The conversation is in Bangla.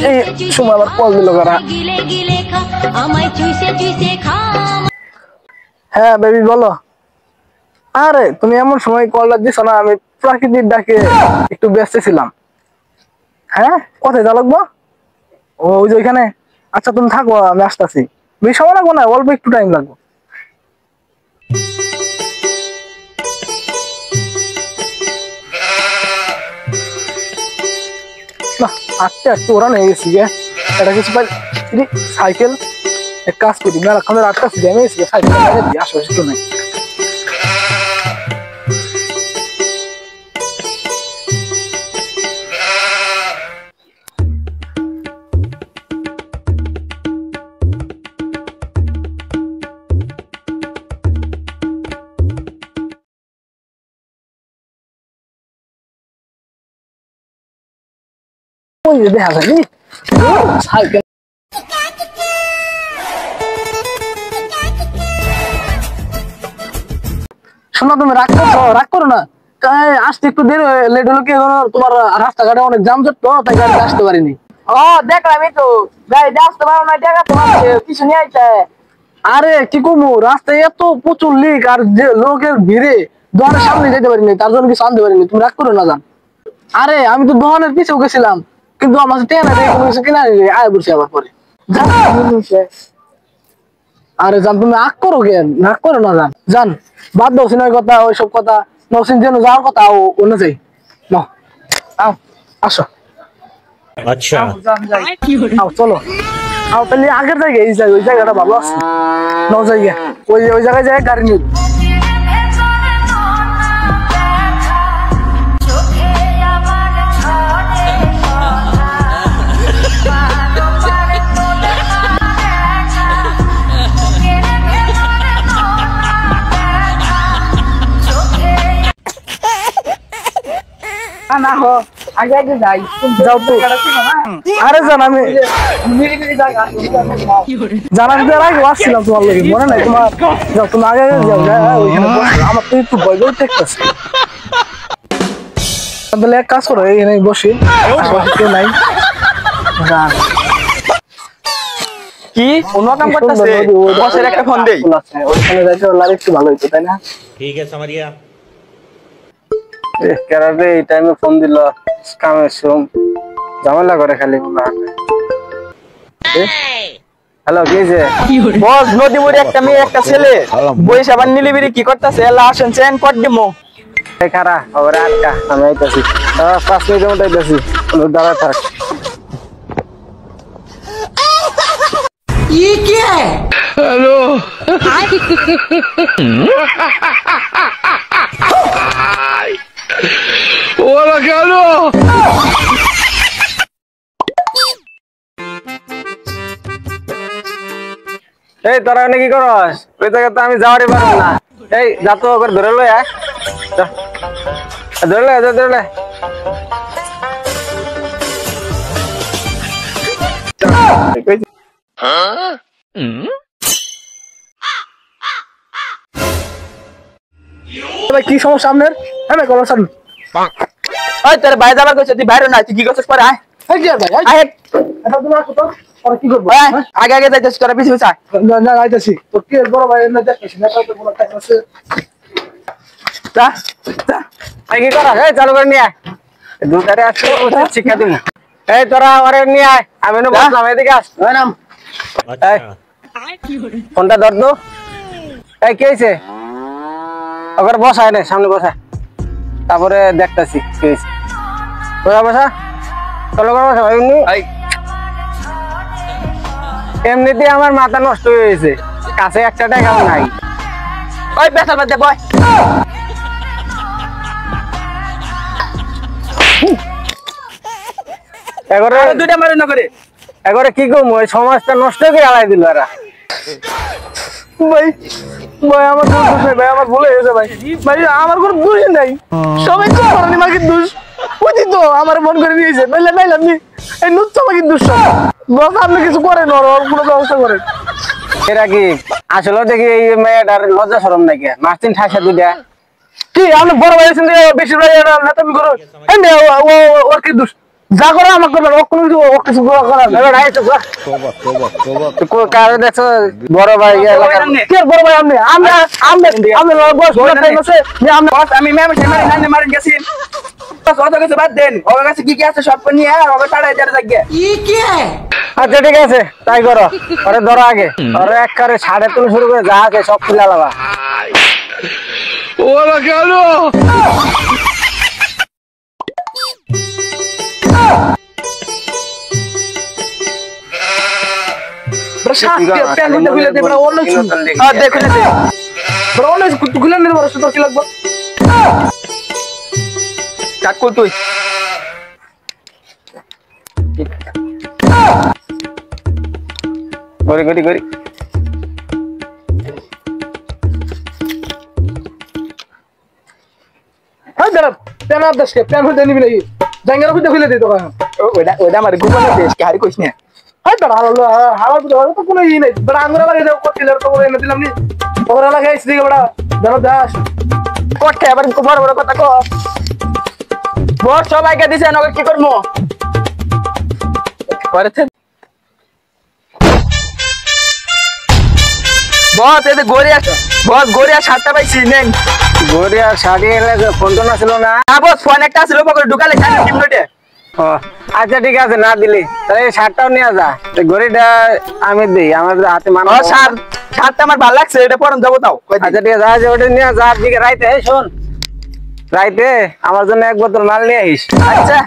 এই সময় আবার কল দিল কারা। হ্যাঁ বেবি বলো। আরে তুমি এমন সময় কলটা দিছো না, আমি প্রাকৃতিক ডাকে একটু ব্যস্ত ছিলাম। হ্যাঁ কোথায় যা লাগবো? ওই যে ওইখানে। আচ্ছা তুমি থাকো, আমি আসতেছি। বেশি সময় লাগবো না, অল্প একটু টাইম লাগবে। না আস্তে আস্তে ওরা নিয়ে গেছি গে। এটা কিছু পাই সাইকেল এক কাজ করি, মেলাক্ষণ আটকাছি আমি এসে সাইকেল দিয়ে আশেপাশে কেউ নেই। দেখা যায়নি সাইকেল। শোনো তুমি রাগ করো না। আসতে একটু দেরি লেট হলো কি, তোমার রাস্তাঘাটে অনেক যানজট তো, তাই গাড়িতে আসতে পারিনি। ও দেখলাম তো গাড়িতে আসতে পারো না, টাকা তোমার কিছু নিয়ে আইতে। আরে কি করবো, রাস্তায় এত প্রচুর লিক আর যে লোকের ভিড়ে দোকানের সামনে যেতে পারিনি, তার জন্য কিছু আনতে পারিনি। তুমি রাগ করো না জান। আরে আমি তো দোকানের পিছেও গেছিলাম, কিন্তু আমার টেনা কোনো কিছু কিনা আয় বলছি আবার পরে। আরে জান তুমি রাগ করো কেন? রাগ করো না জান। জান বাদ দাও সিনার কথা, ওইসব কথা। নসিন যেন যাওয়ার কথা অন্য যাই না। আসো। আচ্ছা চলো তাহলে আগের জায়গায়, এই জায়গায় ওই জায়গাটা ভালো আছে। ন জায়গা ওই জায়গায় যায় গাড়ি নিয়ে। না হো আগে আগে যাই যাও তো। আরে জান আমি জানার আগে আসছিলাম তোমার লোক, মনে নাই তোমার? যাও তুমি আগে যাও, ওইখানে আমার তো একটু ভয় ভয় দেখতেছে। তাহলে এক কাজ করো, এইখানে বসি, কেউ নাই। কি অন্য কাম করতেছে? বসের একটা ফোন দেই, ওইখানে যাইতে পারলে একটু ভালো হইতো, তাই না? ঠিক আছে সামারিয়া। এই টাইমে ফোন দিল, কামের সময় ঝামেলা করে খালি মনে হয়। হ্যালো কি যে বস নদী মুড়ি একটা মেয়ে একটা ছেলে বইস আবার নিলিবিরি কি করতেছে? এলা আসেন চেন পট দিমো। খারা খবর আটকা, আমি আইতাছি 5 মিনিটের মধ্যে আইতাছি, দাঁড়া থাক। ये क्या है? हेलो ওরা কেন? এই তোরা এখানে কি করস? ওই জায়গা তো আমি যাওয়ারই পারবো না। এই যা তো ওকে ধরে লয়, ধরে লয়। কি সমস্যা আপনার? হ্যাঁ ভাই কলসান ওই তোর বাইরে যাবার কইছে, তুই বাইরে না, তুই কি করছিস পরে? আয় এই যে ভাই আয় এটা তুমি আসো তো, আর কি করব? আগে আগে যাইতেছিস, তোরা পিছে পিছে আয়। না আইতাছি। তো কি বড় ভাই এনে দেখছিস না, তো কোনো টাইম আছে? যা এই কি করা? এই চালু করে নিয়ে আয়, দুটারে আসছে ওটা শিক্ষা দিন। এই তোরা ওরে নিয়ে আয়, আমি না বসলাম, এদিকে আস। ওই নাম আচ্ছা ফোনটা ধর তো। এই কি হইছে? ওখানে বসায় না, সামনে বসা, তারপরে দেখতাছি কি হইছে। বসা চলো বসা ভাই। এমনিতে আমার মাথা নষ্ট হয়ে গেছে, কাছে একটা টাকাও নাই। ওই বেসাল বাদ দে বয়। এবারে দুইটা মারে না করে এবারে কি করবো? ওই সমাজটা নষ্ট করে আড়াই দিল এরা। ভাই ভাই আমার কোনো দোষ নেই ভাই, আমার ভুলে গেছে ভাই। ভাই আমার কোনো দোষ নাই, সবাই তো করেনি মাকে দোষ। ওই তো আমার মন করে নিয়েছে, নাইলে নাইলাম নি। এই নুচ্ছ মাকে দোষ বস, আপনি কিছু করেন, ওর কোনো ব্যবস্থা করেন। এরা কি আসলে দেখি এই মেয়েটার লজ্জা শরম নাই কে? মার্টিন ঠাসা দুইটা কি আপনি বড় ভাই আছেন, বেশি ভাই নেতামি করো। ওর কি দোষ? যা করে আমাকে করবে ও কোনো কিছু ও কিছু করার না এবার আইছো তো কার দেখছো বড় ভাই কে বড় ভাই আপনি আমরা বস বড় টাইম আছে আমরা বস আমি ম্যাম সামনে নানে মারেন গেছি বস অত কিছু বাদ দেন ওর কাছে কি কি আছে সব নিয়ে ওকে তাড়াই যার জায়গা আচ্ছা ঠিক আছে তাই করো আরে ধরো আগে আরে এক কারে ছাড়ে তুলে শুরু করে যা আছে সব তুলে আলাবা ওরা গেল তুই গরি গরি গরি হাই দাঁড়া প্যান আপ দশকে প্যান হতে নিবি নাকি জাঙ্গার খুঁজে খুলে দিই তোকে ওইটা আমার গোপনে দেশ কি হারি কইছ না হাই দাঁড়া হাওয়ার তো কোনো ই নাই বড় আঙ্গুরা লাগে যাও করছিল তো করে এনে দিলাম নি ওরা লাগাইছ দিকে বড় জানো দাস কোটে আবার বড় বড় কথা কো বস সবাইকে দিছেন ওকে কি করমু করেছে বস এই গড়িয়া বস গড়িয়া 7টা পাইছি নেন গড়িয়া শাড়ি এলে ফোন তো না ছিল না বস ফোন একটা ছিল পকেটে ঢুকালে জানি 3 মিনিটে আচ্ছা ঠিক আছে না দিলি তাহলে এই শার্টটাও নিয়ে যা গড়িটা আমি দিই আমার হাতে মানো শার্টটা আমার ভালো লাগছে এটা পরন যাবো তাও আচ্ছা ঠিক আছে ওটা নিয়ে যা দিকে রাইতে শোন রাইতে আমার জন্য এক বোতল মাল নিয়ে আইস আচ্ছা